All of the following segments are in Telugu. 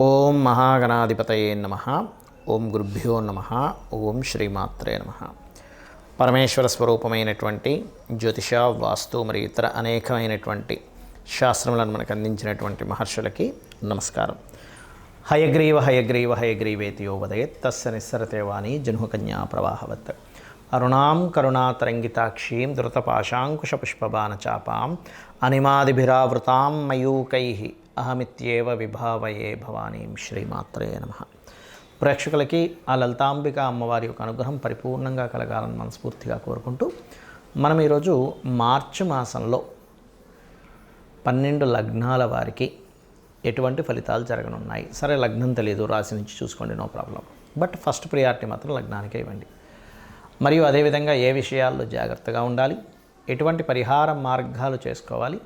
ఓం మహాగణాధిపతయే నమః. ఓం గురుభ్యో నమః. ఓం శ్రీమాత్రే నమః. పరమేశ్వర స్వరూపమైనటువంటి జ్యోతిష, వాస్తు మరియు ఇతర అనేకమైనటువంటి శాస్త్రములను మనకు అందించినటువంటి మహర్షులకి నమస్కారం. హయగ్రీవ హయగ్రీవ హయగ్రీవేతి యో వదయేత్ తస్య నిస్సరతే వాణి జహ్నుకన్యా ప్రవాహవత్. అరుణాం కరుణాతరంగితాక్షీం ధృతపాశాంకుశపుష్పబాణచాపాం అనిమాదిభిరావృతాం మయూకైః అహమిత్యేవ విభావయే భవానీం. శ్రీమాత్రే నమః. ప్రేక్షకులకి ఆ లలితాంబిక అమ్మవారి యొక్క అనుగ్రహం పరిపూర్ణంగా కలగాలని మనస్ఫూర్తిగా కోరుకుంటూ మనం ఈరోజు మార్చి మాసంలో 12 లగ్నాల వారికి ఎటువంటి ఫలితాలు జరగనున్నాయి. సరే, లగ్నం తెలియదు, రాశి నుంచి చూసుకోండి, no problem. But first priority మాత్రం లగ్నానికే ఇవ్వండి. మరియు అదేవిధంగా ఏ విషయాల్లో జాగ్రత్తగా ఉండాలి, ఎటువంటి పరిహార మార్గాలు చేసుకోవాలి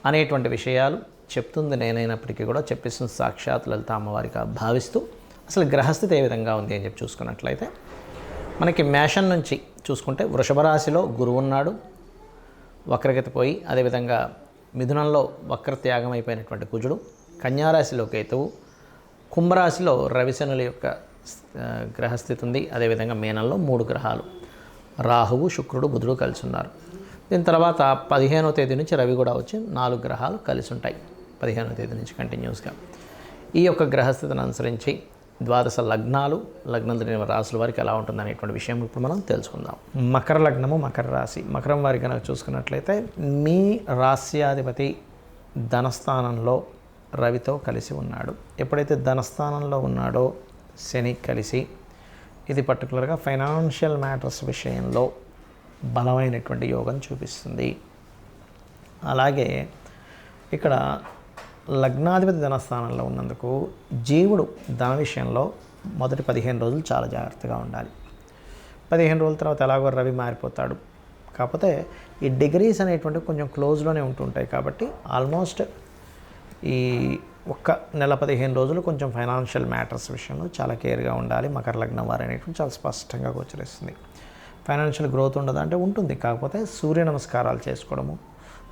అనేటువంటి విషయాలు చెప్తుంది నేనైనప్పటికీ కూడా చెప్పిస్తుంది సాక్షాత్ లలిత అమ్మవారిగా భావిస్తూ అసలు గ్రహస్థితి ఏ విధంగా ఉంది అని చెప్పి చూసుకున్నట్లయితే మనకి మేషం నుంచి చూసుకుంటే వృషభ రాశిలో గురువు ఉన్నాడు, వక్రగతి పోయి. అదేవిధంగా మిథునంలో వక్రత్యాగం అయిపోయినటువంటి కుజుడు, కన్యారాశిలో కేతువు, కుంభరాశిలో రవిశనుల యొక్క గ్రహస్థితి ఉంది. అదేవిధంగా మీనంలో 3 గ్రహాలు రాహువు, శుక్రుడు, బుధుడు కలిసి ఉన్నారు. దీని తర్వాత 15వ తేదీ నుంచి రవి కూడా వచ్చి 4 గ్రహాలు కలిసి ఉంటాయి. 15వ తేదీ నుంచి కంటిన్యూస్గా ఈ యొక్క గ్రహస్థితిని అనుసరించి ద్వాదశ లగ్నాలు, లగ్నం తెలియని రాశుల వారికి ఎలా ఉంటుంది అనేటువంటి విషయం ఇప్పుడు మనం తెలుసుకుందాం. మకర లగ్నము, మకర రాశి. మకరం వారి కనుక చూసుకున్నట్లయితే మీ రాశ్యాధిపతి ధనస్థానంలో రవితో కలిసి ఉన్నాడు. ఎప్పుడైతే ధనస్థానంలో ఉన్నాడో శని కలిసి, ఇది పర్టికులర్గా ఫైనాన్షియల్ మ్యాటర్స్ విషయంలో బలమైనటువంటి యోగం చూపిస్తుంది. అలాగే ఇక్కడ లగ్నాధిపతి ధనస్థానంలో ఉన్నందుకు జీవుడు ధన విషయంలో మొదటి 15 రోజులు చాలా జాగ్రత్తగా ఉండాలి. 15 రోజుల తర్వాత ఎలాగో రవి మారిపోతాడు. కాకపోతే ఈ డిగ్రీస్ అనేటువంటివి కొంచెం క్లోజ్లోనే ఉంటుంటాయి. కాబట్టి ఆల్మోస్ట్ ఈ ఒక్క నెల 15 రోజులు కొంచెం ఫైనాన్షియల్ మ్యాటర్స్ విషయంలో చాలా కేర్గా ఉండాలి. మకర లగ్నం వారు అనేటువంటి చాలా స్పష్టంగా గోచరిస్తుంది. ఫైనాన్షియల్ గ్రోత్ ఉండదు అంటే ఉంటుంది, కాకపోతే సూర్య నమస్కారాలు చేసుకోవడము,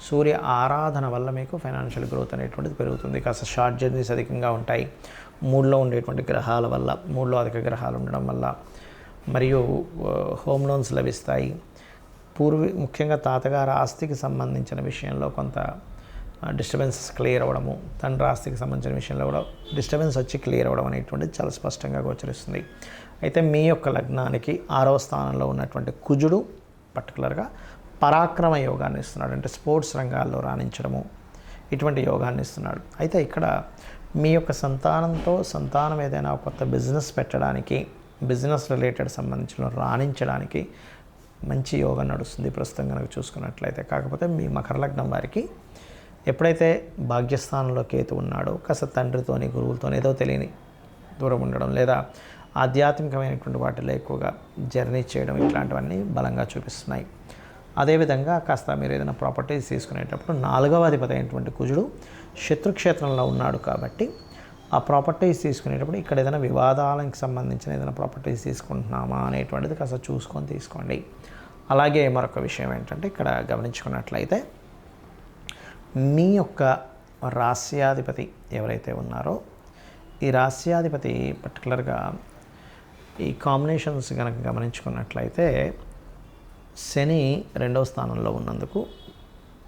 సూర్య ఆరాధన వల్ల మీకు ఫైనాన్షియల్ గ్రోత్ అనేటువంటిది పెరుగుతుంది. కాస్త షార్ట్ జర్నీస్ అధికంగా ఉంటాయి. 3లో ఉండేటువంటి గ్రహాల వల్ల, 3లో అధిక గ్రహాలు ఉండడం వల్ల, మరియు హోమ్ లోన్స్ లభిస్తాయి. ముఖ్యంగా తాతగారి ఆస్తికి సంబంధించిన విషయంలో కొంత డిస్టర్బెన్సెస్ క్లియర్ అవ్వడము, తండ్రి ఆస్తికి సంబంధించిన విషయంలో కూడా డిస్టర్బెన్స్ వచ్చి క్లియర్ అవ్వడం అనేటువంటిది చాలా స్పష్టంగా గోచరిస్తుంది. అయితే మీ యొక్క లగ్నానికి 6వ స్థానంలో ఉన్నటువంటి కుజుడు పర్టికులర్గా పరాక్రమ యోగాన్ని ఇస్తున్నాడు. అంటే స్పోర్ట్స్ రంగాల్లో రాణించడము, ఇటువంటి యోగాన్ని ఇస్తున్నాడు. అయితే ఇక్కడ మీ యొక్క సంతానం ఏదైనా కొత్త బిజినెస్ పెట్టడానికి, బిజినెస్ రిలేటెడ్ సంబంధించిన రాణించడానికి మంచి యోగం నడుస్తుంది ప్రస్తుతం కనుక చూసుకున్నట్లయితే. కాకపోతే మీ మకర లగ్నం వారికి ఎప్పుడైతే భాగ్యస్థానంలో కేతు ఉన్నాడో కాస్త తండ్రితోని, గురువులతోని ఏదో తెలియని దూరం ఉండడం, లేదా ఆధ్యాత్మికమైనటువంటి వాటిలో ఎక్కువగా జర్నీ చేయడం, ఇట్లాంటివన్నీ బలంగా చూపిస్తున్నాయి. అదేవిధంగా కాస్త మీరు ఏదైనా ప్రాపర్టీస్ తీసుకునేటప్పుడు 4వ అధిపతి అయినటువంటి కుజుడు శత్రుక్షేత్రంలో ఉన్నాడు. కాబట్టి ఆ ప్రాపర్టీస్ తీసుకునేటప్పుడు ఇక్కడ ఏదైనా వివాదాలకు సంబంధించిన ఏదైనా ప్రాపర్టీస్ తీసుకుంటున్నామా అనేటువంటిది కాస్త చూసుకొని తీసుకోండి. అలాగే మరొక విషయం ఏంటంటే ఇక్కడ గమనించుకున్నట్లయితే మీ యొక్క రాస్యాధిపతి ఎవరైతే ఉన్నారో ఈ రాస్యాధిపతి పర్టికులర్గా ఈ కాంబినేషన్స్ కనుక గమనించుకున్నట్లయితే శని 2వ స్థానంలో ఉన్నందుకు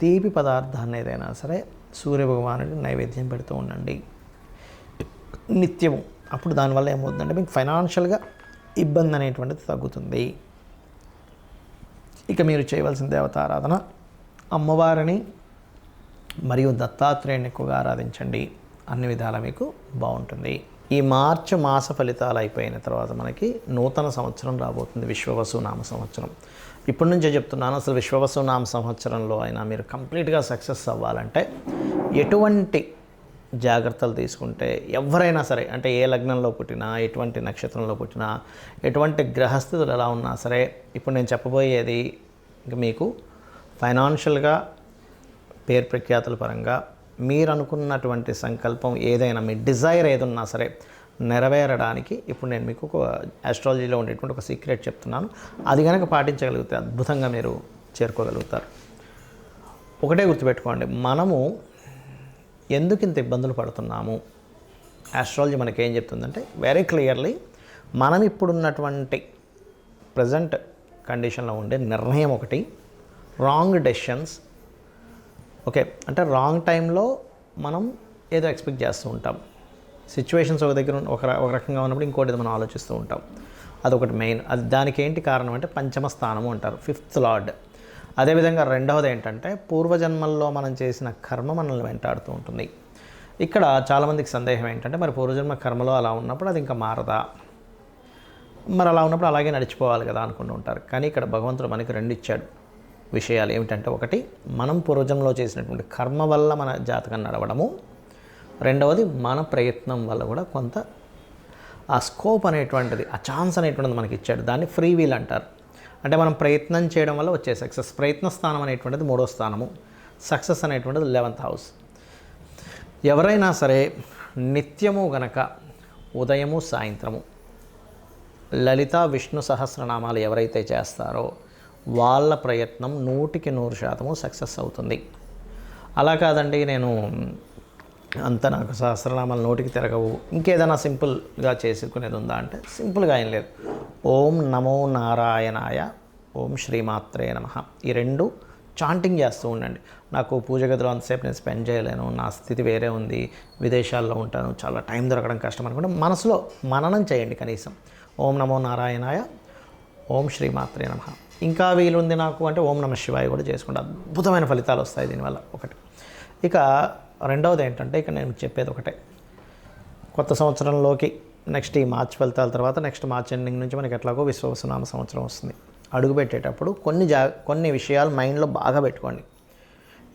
తీపి పదార్థాన్ని ఏదైనా సరే సూర్యభగవానుడికి నైవేద్యం పెడుతూ ఉండండి నిత్యము. అప్పుడు దానివల్ల ఏమవుతుందంటే మీకు ఫైనాన్షియల్గా ఇబ్బంది అనేటువంటిది తగ్గుతుంది. ఇక మీరు చేయవలసిన దేవతారాధన అమ్మవారిని మరియు దత్తాత్రేయుని ఎక్కువగా ఆరాధించండి. అన్ని విధాలా మీకు బాగుంటుంది. ఈ మార్చి మాస ఫలితాలు అయిపోయిన తర్వాత మనకి నూతన సంవత్సరం రాబోతుంది, విశ్వవసు నామ సంవత్సరం. ఇప్పటి నుంచే చెప్తున్నాను, అసలు విశ్వవసు నామ సంవత్సరంలో అయినా మీరు కంప్లీట్గా సక్సెస్ అవ్వాలంటే ఎటువంటి జాగ్రత్తలు తీసుకుంటే ఎవరైనా సరే, అంటే ఏ లగ్నంలో పుట్టినా, ఎటువంటి నక్షత్రంలో పుట్టినా, ఎటువంటి గ్రహస్థితులు ఎలా ఉన్నా సరే, ఇప్పుడు నేను చెప్పబోయేది మీకు ఫైనాన్షియల్గా పేరు ప్రఖ్యాతుల పరంగా మీరు అనుకున్నటువంటి సంకల్పం ఏదైనా, మీ డిజైర్ ఏదన్నా సరే నెరవేరడానికి ఇప్పుడు నేను మీకు ఒక ఆస్ట్రాలజీలో ఉండేటువంటి ఒక సీక్రెట్ చెప్తున్నాను. అది కనుక పాటించగలిగితే అద్భుతంగా మీరు చేరుకోగలుగుతారు. ఒకటే గుర్తుపెట్టుకోండి, మనము ఎందుకు ఇంత ఇబ్బందులు పడుతున్నాము ఆస్ట్రాలజీ మనకి ఏం చెప్తుందంటే వెరీ క్లియర్లీ మనం ఇప్పుడున్నటువంటి ప్రజెంట్ కండిషన్లో ఉండే నిర్ణయం ఒకటి, రాంగ్ డెసిషన్స్, ఓకే, అంటే రాంగ్ టైంలో మనం ఏదో ఎక్స్పెక్ట్ చేస్తూ ఉంటాం. సిచ్యువేషన్స్ ఒక దగ్గర ఒక రకంగా ఉన్నప్పుడు ఇంకోటి మనం ఆలోచిస్తూ ఉంటాం. అదొకటి మెయిన్. అది దానికి ఏంటి కారణం అంటే పంచమ స్థానము అంటారు, 5th లార్డ్. అదేవిధంగా రెండవది ఏంటంటే పూర్వజన్మల్లో మనం చేసిన కర్మ మనల్ని వెంటాడుతూ ఉంటుంది. ఇక్కడ చాలామందికి సందేహం ఏంటంటే మరి పూర్వజన్మ కర్మలో అలా ఉన్నప్పుడు అది ఇంకా మారదా, మరి అలా ఉన్నప్పుడు అలాగే నడిచిపోవాలి కదా అనుకుంటూ ఉంటారు. కానీ ఇక్కడ భగవంతుడు మనకి 2 ఇచ్చాడు విషయాలు. ఏమిటంటే ఒకటి, మనం పూర్వజన్మలో చేసినటువంటి కర్మ వల్ల మన జాతకం నడవడము, రెండవది మన ప్రయత్నం వల్ల కూడా కొంత ఆ స్కోప్ అనేటువంటిది, ఆ ఛాన్స్ అనేటువంటిది మనకి ఇచ్చాడు. దాన్ని ఫ్రీ వీల్ అంటారు. అంటే మనం ప్రయత్నం చేయడం వల్ల వచ్చే సక్సెస్. ప్రయత్న స్థానం అనేటువంటిది 3వ స్థానము, సక్సెస్ అనేటువంటిది 11th హౌస్. ఎవరైనా సరే నిత్యము గనక ఉదయము సాయంత్రము లలిత విష్ణు సహస్రనామాలు ఎవరైతే చేస్తారో వాళ్ళ ప్రయత్నం 100% సక్సెస్ అవుతుంది. అలా కాదండి నేను అంత నాకు సహస్రనామాలు నోటికి తిరగవు, ఇంకేదైనా సింపుల్గా చేసుకునేది ఉందా అంటే సింపుల్గా ఏం లేదు. ఓం నమో నారాయణాయ, ఓం శ్రీమాత్రే నమః, ఈ 2 చాంటింగ్ చేస్తూ ఉండండి. నాకు పూజ గదిలో అంతసేపు నేను స్పెండ్ చేయలేను, నా స్థితి వేరే ఉంది, విదేశాల్లో ఉంటాను, చాలా టైం దొరకడం కష్టం అనుకుంటే మనసులో మననం చేయండి కనీసం. ఓం నమో నారాయణాయ, ఓం శ్రీమాత్రే నమః. ఇంకా వీలుంది నాకు అంటే ఓం నమ శివాయ కూడా చేసుకుంటే అద్భుతమైన ఫలితాలు వస్తాయి దీనివల్ల. ఒకటి. ఇక రెండవది ఏంటంటే ఇక నేను చెప్పేది ఒకటే, కొత్త సంవత్సరంలోకి నెక్స్ట్ ఈ మార్చ్ ఫలితాల తర్వాత నెక్స్ట్ మార్చ్ ఎండింగ్ నుంచి మనకి ఎట్లాగో విశ్వవసునామ సంవత్సరం వస్తుంది. అడుగుపెట్టేటప్పుడు కొన్ని విషయాలు మైండ్లో బాగా పెట్టుకోండి.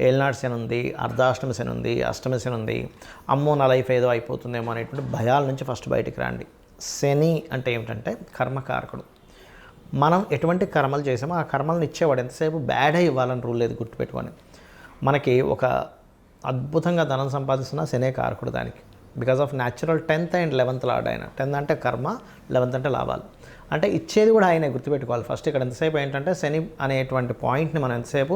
ఏలినాటి శని ఉంది, అర్ధాష్టమి శని ఉంది, అష్టమి శని ఉంది, అమ్మో నా లైఫ్ ఏదో అయిపోతుందేమో అనేటువంటి భయాల నుంచి ఫస్ట్ బయటికి రండి. శని అంటే ఏమిటంటే కర్మకారకుడు. మనం ఎటువంటి కర్మలు చేసామో ఆ కర్మలను ఇచ్చేవాడు. ఎంతసేపు బ్యాడే ఇవ్వాలని రూల్ లేదు, గుర్తుపెట్టుకొని. మనకి ఒక అద్భుతంగా ధనం సంపాదిస్తున్న శనే కారకుడు దానికి. Because of natural 10th and 11th lord ఆయన. 10th అంటే కర్మ, 11th అంటే లాభాలు. అంటే ఇచ్చేది కూడా ఆయనే, గుర్తుపెట్టుకోవాలి. ఫస్ట్ ఇక్కడ ఎంతసేపు ఏంటంటే శని అనేటువంటి పాయింట్ని మనం ఎంతసేపు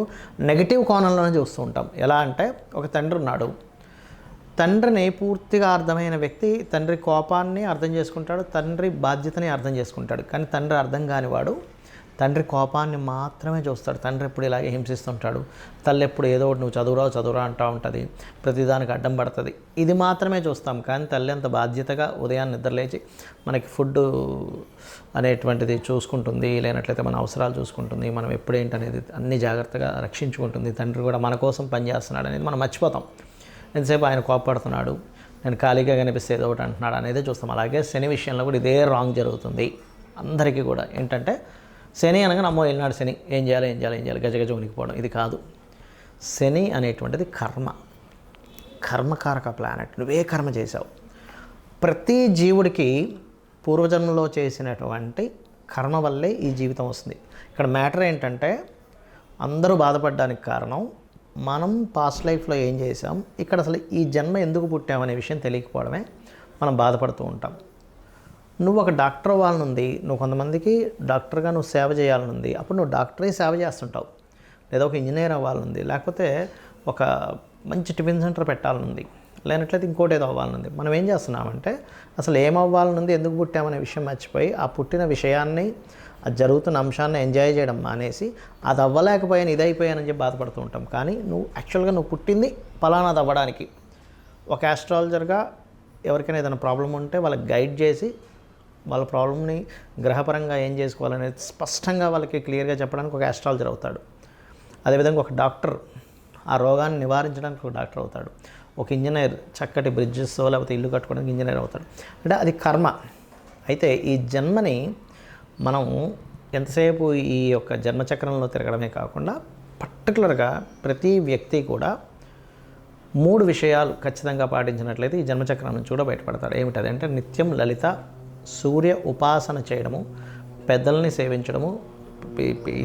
నెగిటివ్ కోణంలోనే చూస్తూ ఉంటాం. ఎలా అంటే ఒక తండ్రి ఉన్నాడు, తండ్రిని పూర్తిగా అర్థమైన వ్యక్తి తండ్రి కోపాన్ని అర్థం చేసుకుంటాడు, తండ్రి బాధ్యతని అర్థం చేసుకుంటాడు. కానీ తండ్రి అర్థం కానివాడు తండ్రి కోపాన్ని మాత్రమే చూస్తాడు. తండ్రి ఎప్పుడు ఇలాగే హింసిస్తుంటాడు, తల్లి ఎప్పుడు ఏదో ఒకటి నువ్వు చదువురా అంటూ ఉంటుంది, ప్రతిదానికి అడ్డం పడుతుంది. ఇది మాత్రమే చూస్తాం. కానీ తల్లి అంత బాధ్యతగా ఉదయాన్నే నిద్రలేచి మనకి ఫుడ్ అనేటువంటిది చూసుకుంటుంది, లేనట్లయితే మన అవసరాలు చూసుకుంటుంది, మనం ఎప్పుడేంటనేది అన్ని జాగ్రత్తగా రక్షించుకుంటుంది. తండ్రి కూడా మన కోసం పనిచేస్తున్నాడు అనేది మనం మర్చిపోతాం. ఎంతసేపు ఆయన కోపడుతున్నాడు, నేను ఖాళీగా కనిపిస్తే ఏదో ఒకటి అంటున్నాడు అనేది చూస్తాం. అలాగే శని విషయంలో కూడా ఇదే రాంగ్ జరుగుతుంది అందరికీ కూడా. ఏంటంటే శని అనగా నమ్మో వెళ్ళినాడు శని, ఏం చేయాలి గజగజ ఉనికిపోవడం. ఇది కాదు. శని అనేటువంటిది కర్మకారక ప్లానెట్. నువ్వే కర్మ చేశావు. ప్రతి జీవుడికి పూర్వజన్మలో చేసినటువంటి కర్మ వల్లే ఈ జీవితం వస్తుంది. ఇక్కడ మ్యాటర్ ఏంటంటే అందరూ బాధపడడానికి కారణం మనం పాస్ట్ లైఫ్లో ఏం చేసాం, ఇక్కడ అసలు ఈ జన్మ ఎందుకు పుట్టామనే విషయం తెలియకపోవడమే మనం బాధపడుతూ ఉంటాం. నువ్వు ఒక డాక్టర్ అవ్వాలనుంది, నువ్వు కొంతమందికి డాక్టర్గా నువ్వు సేవ చేయాలనుంది, అప్పుడు నువ్వు డాక్టరే సేవ చేస్తుంటావు. లేదా ఒక ఇంజనీర్ అవ్వాలనుంది, లేకపోతే ఒక మంచి టిఫిన్ సెంటర్ పెట్టాలనుంది, లేనట్లయితే ఇంకోటి ఏదో అవ్వాలనుంది. మనం ఏం చేస్తున్నామంటే అసలు ఏమవ్వాలనుంది, ఎందుకు పుట్టామనే విషయం మర్చిపోయి ఆ పుట్టిన విషయాన్ని, అది జరుగుతున్న అంశాన్ని ఎంజాయ్ చేయడం మానేసి అది అవ్వలేకపోయాను ఇది అయిపోయానని చెప్పి బాధపడుతూ ఉంటాం. కానీ నువ్వు పుట్టింది ఫలానాది అవ్వడానికి. ఒక ఆస్ట్రాలజర్గా ఎవరికైనా ఏదైనా ప్రాబ్లం ఉంటే వాళ్ళకి గైడ్ చేసి వాళ్ళ ప్రాబ్లమ్ని గ్రహపరంగా ఏం చేసుకోవాలనేది స్పష్టంగా వాళ్ళకి క్లియర్గా చెప్పడానికి ఒక ఆస్ట్రాలజర్ అవుతాడు. అదేవిధంగా ఒక డాక్టర్ ఆ రోగాన్ని నివారించడానికి ఒక డాక్టర్ అవుతాడు. ఒక ఇంజనీర్ చక్కటి బ్రిడ్జెస్ లేకపోతే ఇల్లు కట్టుకోవడానికి ఇంజనీర్ అవుతాడు. అంటే అది కర్మ. అయితే ఈ జన్మని మనం ఎంతసేపు ఈ యొక్క జన్మచక్రంలో తిరగడమే కాకుండా పర్టికులర్గా ప్రతి వ్యక్తి కూడా 3 విషయాలు ఖచ్చితంగా పాటించినట్లయితే ఈ జన్మచక్రం నుంచి కూడా బయటపడతారు. ఏమిటది అంటే నిత్యం లలిత సూర్య ఉపాసన చేయడము, పెద్దల్ని సేవించడము,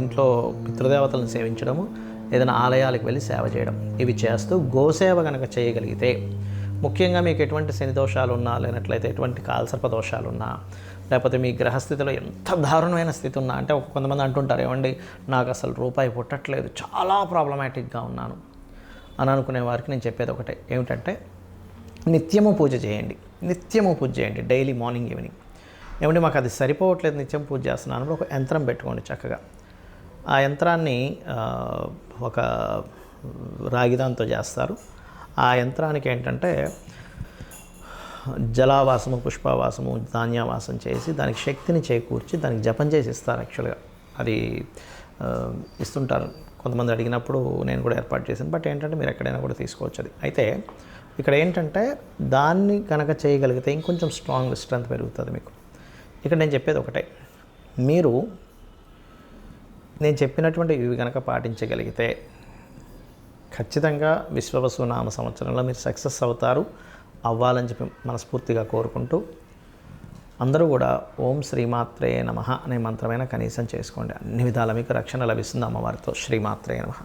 ఇంట్లో పితృదేవతలను సేవించడము, ఏదైనా ఆలయాలకు వెళ్ళి సేవ చేయడం. ఇవి చేస్తూ గోసేవ కనుక చేయగలిగితే, ముఖ్యంగా మీకు ఎటువంటి శని దోషాలు ఉన్నా, లేనట్లయితే ఎటువంటి కాలసర్ప దోషాలు ఉన్నా, లేకపోతే మీ గ్రహస్థితిలో ఎంత దారుణమైన స్థితి ఉన్నా, అంటే కొంతమంది అంటుంటారు ఏమండి నాకు అసలు రూపాయి పుట్టట్లేదు, చాలా ప్రాబ్లమాటిక్గా ఉన్నాను అని అనుకునే వారికి నేను చెప్పేది ఒకటే, ఏమిటంటే నిత్యము పూజ చేయండి. నిత్యము పూజ చేయండి, డైలీ మార్నింగ్ ఈవినింగ్. ఏమంటే మాకు అది సరిపోవట్లేదు, నిత్యం పూజ చేస్తున్నాను, ఒక యంత్రం పెట్టుకోండి చక్కగా. ఆ యంత్రాన్ని ఒక రాగిదాంతో చేస్తారు. ఆ యంత్రానికి ఏంటంటే జలావాసము, పుష్పవాసము, ధాన్యవాసం చేసి దానికి శక్తిని చేకూర్చి దానికి జపం చేసి ఇస్తారు. యాక్చువల్గా అది ఇస్తుంటారు. కొంతమంది అడిగినప్పుడు నేను కూడా ఏర్పాటు చేశాను. బట్ ఏంటంటే మీరు ఎక్కడైనా కూడా తీసుకోవచ్చు అది. అయితే ఇక్కడ ఏంటంటే దాన్ని కనుక చేయగలిగితే ఇంకొంచెం స్ట్రెంత్ పెరుగుతుంది మీకు. ఇక్కడ నేను చెప్పేది ఒకటే, మీరు నేను చెప్పినటువంటి ఇవి కనుక పాటించగలిగితే ఖచ్చితంగా విశ్వవసునామ సంవత్సరంలో మీరు సక్సెస్ అవ్వాలని చెప్పి మనస్ఫూర్తిగా కోరుకుంటూ, అందరూ కూడా ఓం శ్రీమాత్రే నమః అనే మంత్రమైన కనీసం చేసుకోండి. అన్ని విధాల మీకు రక్షణ లభిస్తుంది అమ్మవారితో. శ్రీమాత్రే నమః.